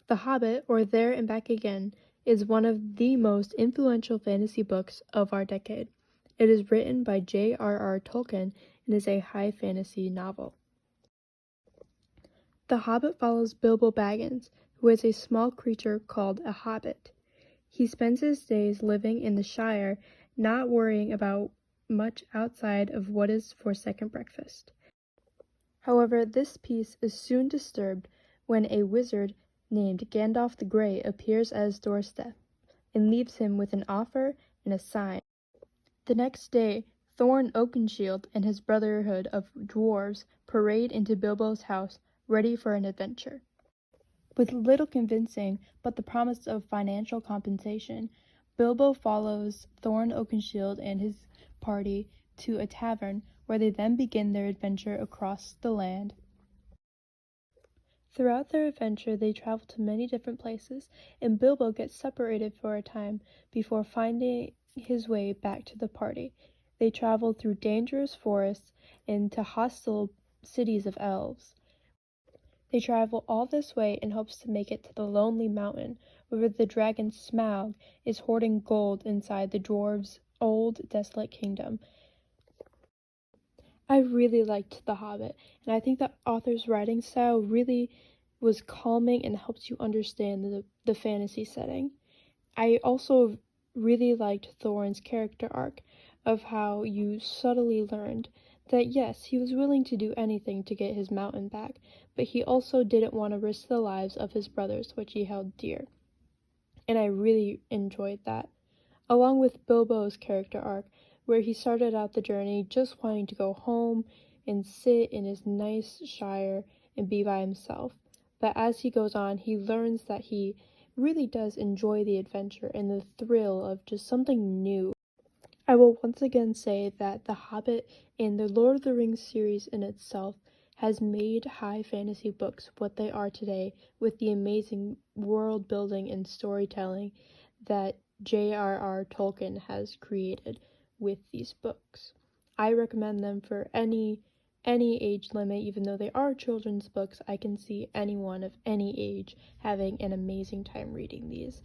The Hobbit, or There and Back Again, is one of the most influential fantasy books of our decade. It is written by J.R.R. Tolkien and is a high fantasy novel. The Hobbit follows Bilbo Baggins, who is a small creature called a hobbit. He spends his days living in the Shire, not worrying about much outside of what is for second breakfast. However, this peace is soon disturbed when a wizard named Gandalf the Grey appears at his doorstep and leaves him with an offer and a sign. The next day, Thorin Oakenshield and his brotherhood of dwarves parade into Bilbo's house, ready for an adventure. With little convincing but the promise of financial compensation, Bilbo follows Thorin Oakenshield and his party to a tavern, where they then begin their adventure across the land. Throughout their adventure, they travel to many different places, and Bilbo gets separated for a time before finding his way back to the party. They travel through dangerous forests and to hostile cities of elves. They travel all this way in hopes to make it to the Lonely Mountain, where the dragon Smaug is hoarding gold inside the dwarves' old, desolate kingdom. I really liked The Hobbit, and I think the author's writing style really was calming and helps you understand the fantasy setting. I also really liked Thorin's character arc of how you subtly learned that yes, he was willing to do anything to get his mountain back, but he also didn't want to risk the lives of his brothers, which he held dear. And I really enjoyed that. Along with Bilbo's character arc, where he started out the journey just wanting to go home and sit in his nice shire and be by himself. But as he goes on, he learns that he really does enjoy the adventure and the thrill of just something new. I will once again say that The Hobbit and the Lord of the Rings series in itself has made high fantasy books what they are today, with the amazing world building and storytelling that J.R.R. Tolkien has created with these books. I recommend them for any age limit. Even though they are children's books, I can see anyone of any age having an amazing time reading these.